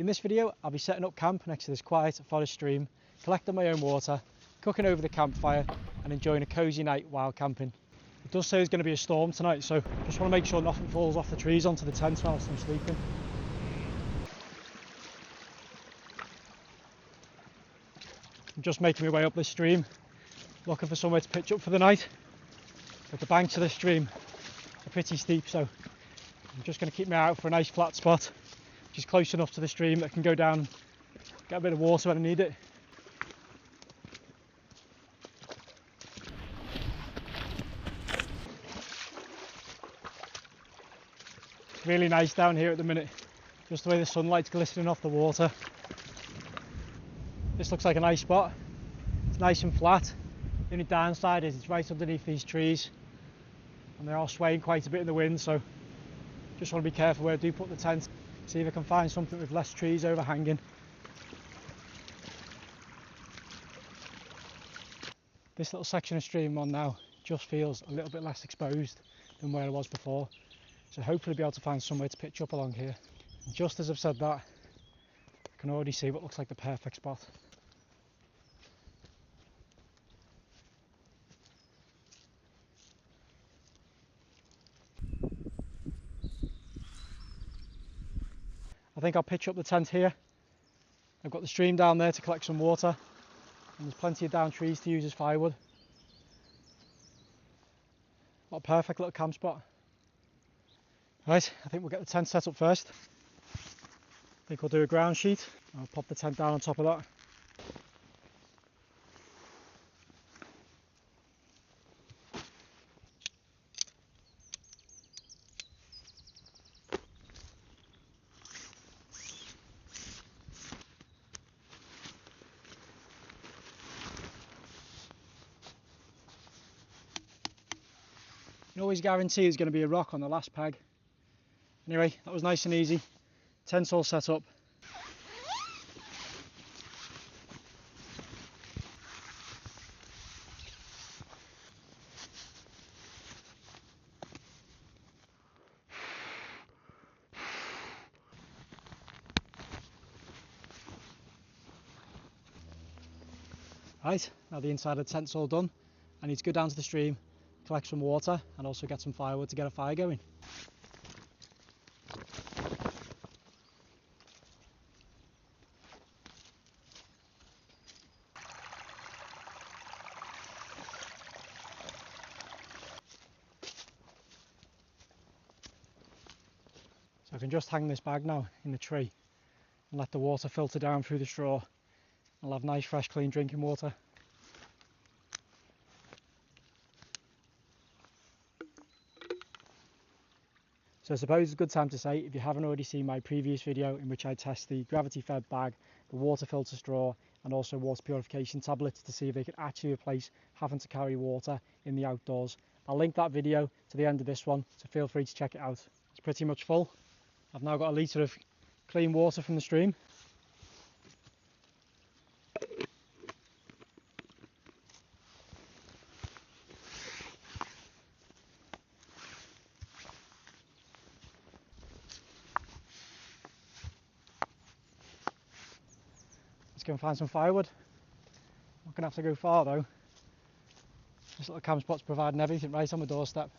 In this video, I'll be setting up camp next to this quiet forest stream, collecting my own water, cooking over the campfire and enjoying a cosy night while camping. It does say there's going to be a storm tonight, so just want to make sure nothing falls off the trees onto the tent whilst I'm sleeping. I'm just making my way up this stream, looking for somewhere to pitch up for the night. But the banks of the stream are pretty steep, so I'm just going to keep my eye out for a nice flat spot, which is close enough to the stream that I can go down and get a bit of water when I need it. It's really nice down here at the minute, just the way the sunlight's glistening off the water. This looks like a nice spot. It's nice and flat. The only downside is it's right underneath these trees and they're all swaying quite a bit in the wind, so just want to be careful where I do put the tent. See if I can find something with less trees overhanging. This little section of stream I'm on now just feels a little bit less exposed than where I was before, so hopefully be able to find somewhere to pitch up along here. And just as I've said that, I can already see what looks like the perfect spot. I think I'll pitch up the tent here. I've got the stream down there to collect some water, and there's plenty of down trees to use as firewood. What a perfect little camp spot. Right, I think we'll get the tent set up first. I think we'll do a ground sheet. I'll pop the tent down on top of that. You can always guarantee there's going to be a rock on the last peg. Anyway, that was nice and easy. Tent's all set up. Right, now the inside of the tent's all done. I need to go down to the stream, collect some water and also get some firewood to get a fire going. So I can just hang this bag now in the tree and let the water filter down through the straw. I'll have nice fresh clean drinking water. So I suppose it's a good time to say, if you haven't already seen my previous video in which I test the gravity fed bag, the water filter straw and also water purification tablets to see if they can actually replace having to carry water in the outdoors. I'll link that video to the end of this one, so feel free to check it out. It's pretty much full. I've now got a litre of clean water from the stream. Let's go and find some firewood. Not going to have to go far though. This little camp spot's providing everything right on my doorstep.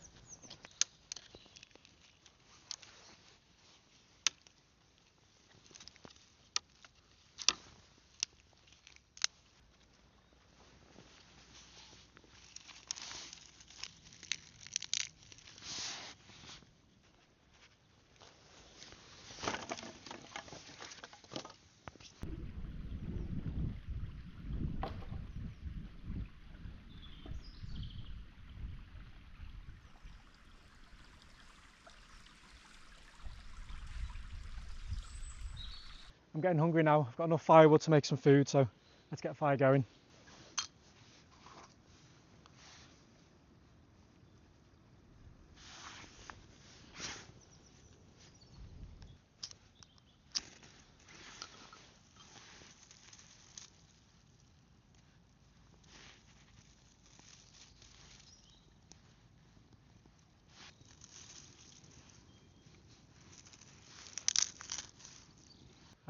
I'm getting hungry now. I've got enough firewood to make some food, so let's get a fire going.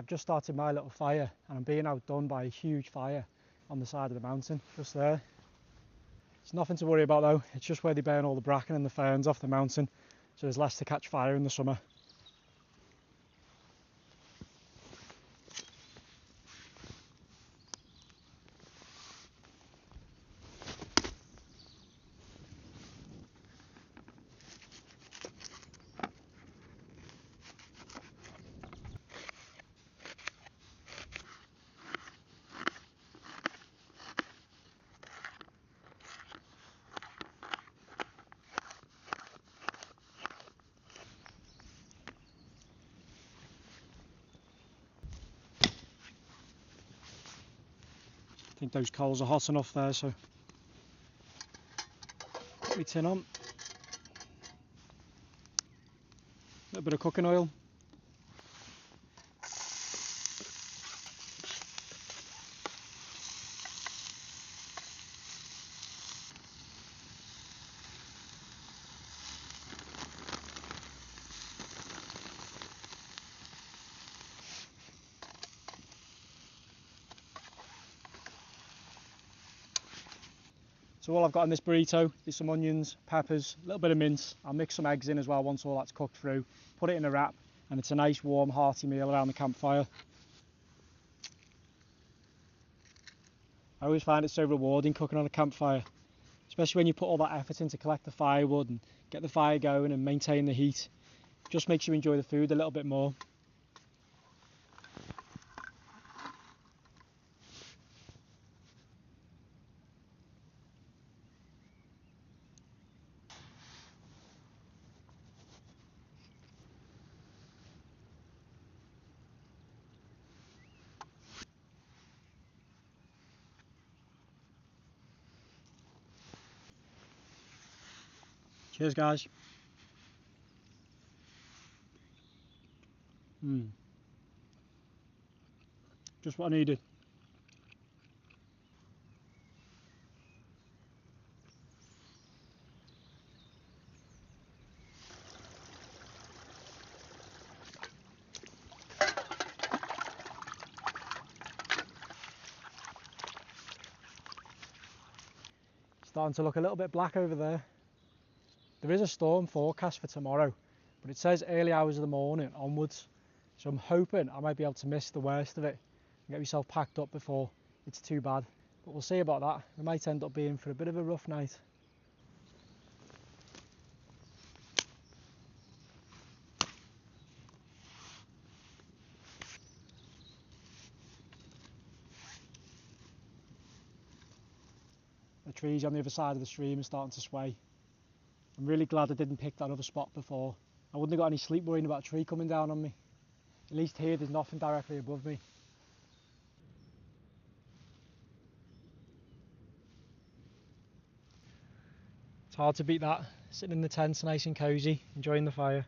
I've just started my little fire and I'm being outdone by a huge fire on the side of the mountain, just there. It's nothing to worry about though, it's just where they burn all the bracken and the ferns off the mountain, so there's less to catch fire in the summer. I think those coals are hot enough there, so put my tin on. A little bit of cooking oil. So all I've got in this burrito is some onions, peppers, a little bit of mince. I'll mix some eggs in as well once all that's cooked through. Put it in a wrap and it's a nice warm hearty meal around the campfire. I always find it so rewarding cooking on a campfire, especially when you put all that effort in to collect the firewood and get the fire going and maintain the heat. It just makes you enjoy the food a little bit more. Cheers guys. Just what I needed. Starting to look a little bit black over there. There is a storm forecast for tomorrow, but it says early hours of the morning onwards. So I'm hoping I might be able to miss the worst of it and get myself packed up before it's too bad. But we'll see about that. We might end up being for a bit of a rough night. The trees on the other side of the stream are starting to sway. I'm really glad I didn't pick that other spot before. I wouldn't have got any sleep worrying about a tree coming down on me. At least here there's nothing directly above me. It's hard to beat that, sitting in the tent nice and cosy, enjoying the fire.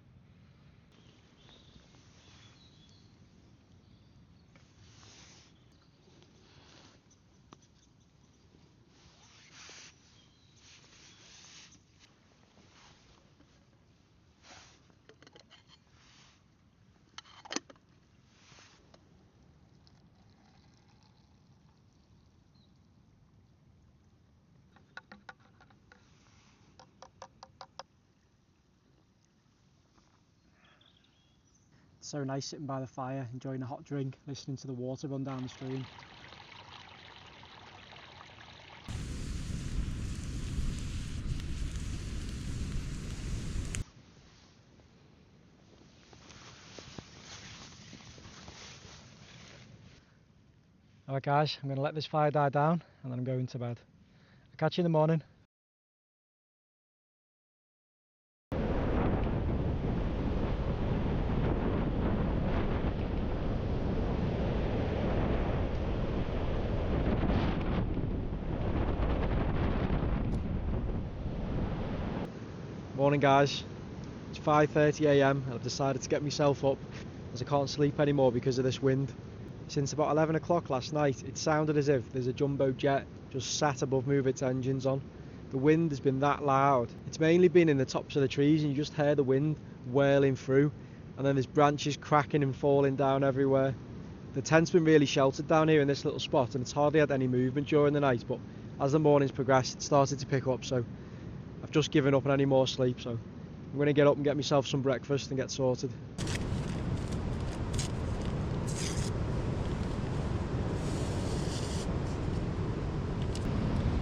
It's so nice sitting by the fire, enjoying a hot drink, listening to the water run down the stream. Alright guys, I'm going to let this fire die down and then I'm going to bed. I'll catch you in the morning. Morning guys, it's 5:30 AM and I've decided to get myself up as I can't sleep anymore because of this wind. Since about 11 o'clock last night it sounded as if there's a jumbo jet just sat above me with its engines on. The wind has been that loud. It's mainly been in the tops of the trees and you just hear the wind whirling through and then there's branches cracking and falling down everywhere. The tent's been really sheltered down here in this little spot, and it's hardly had any movement during the night, but as the morning's progressed, it started to pick up, so I've just given up on any more sleep, so I'm going to get up and get myself some breakfast and get sorted.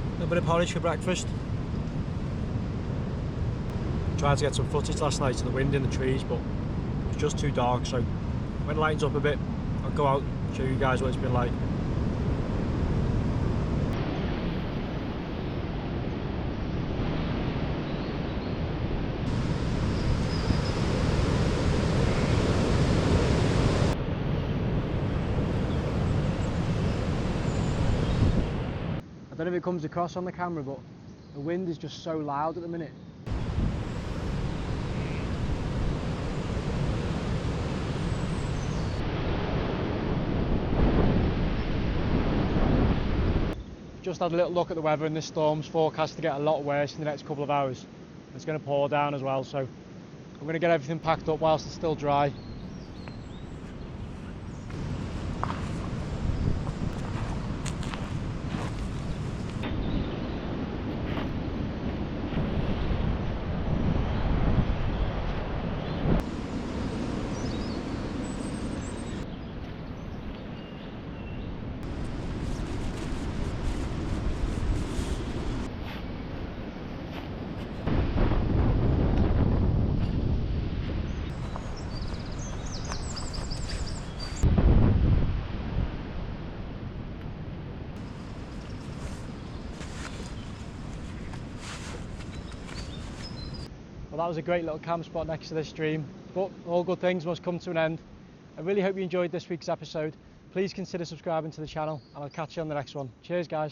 A little bit of porridge for breakfast. Tried to get some footage last night of the wind in the trees, but it was just too dark, so when it lightens up a bit, I'll go out and show you guys what it's been like. I don't know if it comes across on the camera, but the wind is just so loud at the minute. Just had a little look at the weather, and this storm's forecast to get a lot worse in the next couple of hours. It's going to pour down as well, so I'm going to get everything packed up whilst it's still dry. Well, that was a great little camp spot next to this stream, but all good things must come to an end. I really hope you enjoyed this week's episode. Please consider subscribing to the channel, and I'll catch you on the next one. Cheers, guys.